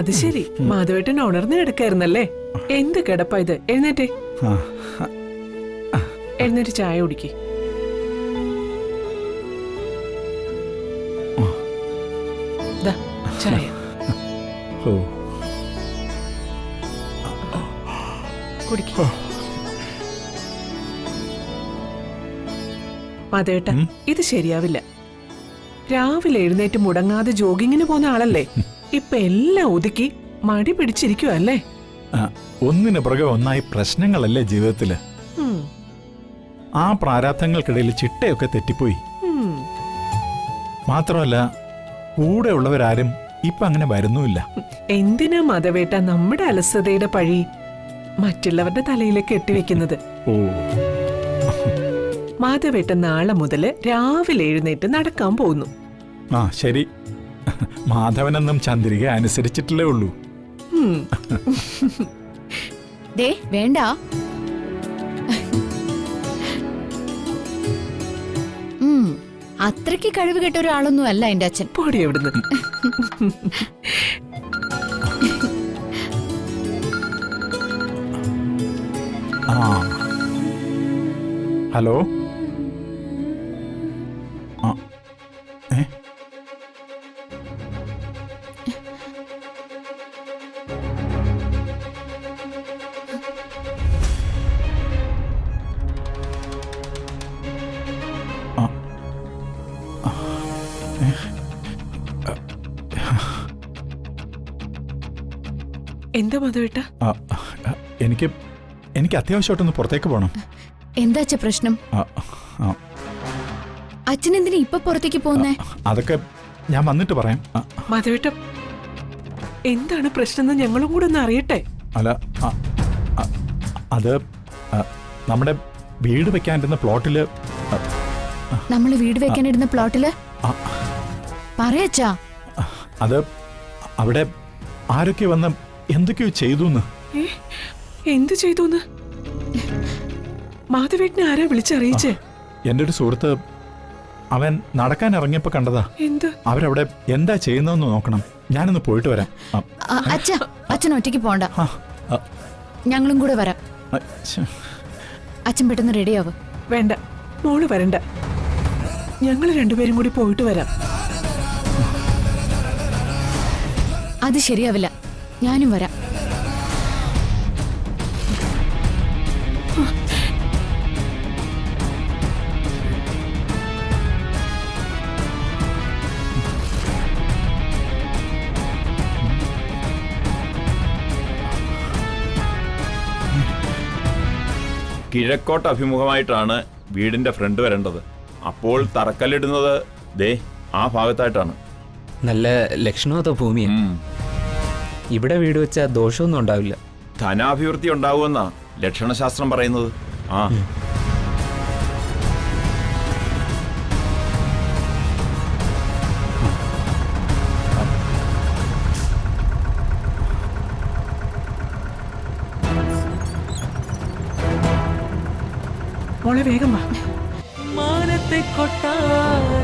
അത് ശരി, മാധവേട്ടൻ ഉണർന്നു കിടക്കായിരുന്നല്ലേ? എന്ത് കിടപ്പാ ഇത്? എഴുന്നേറ്റേ, എഴുന്നേറ്റ് ചായ കുടിക്ക്. ചായ കുടിക്ക. മാധവേട്ട, ഇത് ശരിയാവില്ല. രാവിലെ എഴുന്നേറ്റ് മുടങ്ങാതെ ജോഗിങ്ങിന് പോകുന്ന ആളല്ലേ, ഇപ്പൊ എല്ലാം ഒതുക്കി മടി പിടിച്ചിരിക്കുക അല്ലേ? ഒന്നിന് പുറകെ ഒന്നായി പ്രശ്നങ്ങളല്ലേ ജീവിതത്തില്. ആ പ്രാരാബ്ധങ്ങൾക്കിടയിൽ ചിട്ടയൊക്കെ തെറ്റിപ്പോയി. മാത്രമല്ല കൂടെ ഉള്ളവരാരും ഇപ്പൊ അങ്ങനെ വരുന്നുമില്ല. എന്തിനാ മാധവേട്ട നമ്മുടെ അലസതയുടെ പഴി മറ്റുള്ളവരുടെ തലയിലേക്ക് കെട്ടിവെക്കുന്നത്? ഓ, മാധവേട്ട നാളെ മുതല് രാവിലെ എഴുന്നേറ്റ് നടക്കാൻ പോകുന്നു. ആ ശരി, മാധവനെന്നും ചന്ദ്രിക അനുസരിച്ചിട്ടില്ലേ ഉള്ളൂ. വേണ്ട, അത്രയ്ക്ക് കഴിവ് കെട്ട ഒരാളൊന്നും അല്ല എന്റെ അച്ഛൻ. പോടി എവിടുന്ന്. ഹലോ. എന്താ മാധവേട്ട? എനിക്ക് അത്യാവശ്യമായിട്ടൊന്ന് പുറത്തേക്ക് പോകണം. എന്താ അച്ഛ പ്രശ്നം? അച്ഛൻ എന്തിനാ ഇപ്പൊ പുറത്തേക്ക് പോകുന്നേ? അതൊക്കെ ഞാൻ വന്നിട്ട് പറയാം. മാധവേട്ട, എന്താണ് പ്രശ്നം ഞങ്ങളും കൂടെ ഒന്ന് അറിയട്ടെ. അല്ല, അത് നമ്മുടെ വീട് വെക്കാനിരുന്ന പ്ലോട്ടില്. നമ്മള് വീട് വെക്കാനിരുന്ന പ്ലോട്ടില് പറയച്ചാ? അത് അവിടെ ആരൊക്കെ വന്ന് എന്തൊക്കെയോ ചെയ്തു. എന്ത് ചെയ്തു? മാധവേട്ടനെ ആരാ വിളിച്ചറിയിച്ചേ? എന്റെ ഒരു സുഹൃത്ത്, അവൻ നടക്കാൻ ഇറങ്ങിയപ്പോ കണ്ടതാ. എന്ത്? അവരവിടെ എന്താ ചെയ്യുന്നതെന്ന് നോക്കണം. ഞാനൊന്ന് പോയിട്ട് വരാം. അച്ഛൻ ഒറ്റയ്ക്ക് പോണ്ട, ഞങ്ങളും കൂടെ വരാം. അച്ഛൻ പെട്ടെന്ന് റെഡിയാവും. വേണ്ട, മോള് വരണ്ട, ഞങ്ങൾ രണ്ടുപേരും കൂടി പോയിട്ട് വരാം. അത് ശരിയാവില്ല, ഞാനും വരാം. കിഴക്കോട്ട് അഭിമുഖമായിട്ടാണ് വീടിന്റെ ഫ്രണ്ട് വരേണ്ടത്. അപ്പോൾ തറക്കല്ലിടുന്നത് ദേ ആ ഭാഗത്തായിട്ടാണ്. നല്ല ലക്ഷണമൊത്ത ഭൂമിയാണ്. ഇവിടെ വീട് വെച്ചാൽ ദോഷമൊന്നും ഉണ്ടാവില്ല. ധനാഭിവൃദ്ധി ഉണ്ടാവുമെന്നാ ലക്ഷണശാസ്ത്രം പറയുന്നത്. മോളെ വേഗം വാ. മാനത്തെ കൊട്ടാരം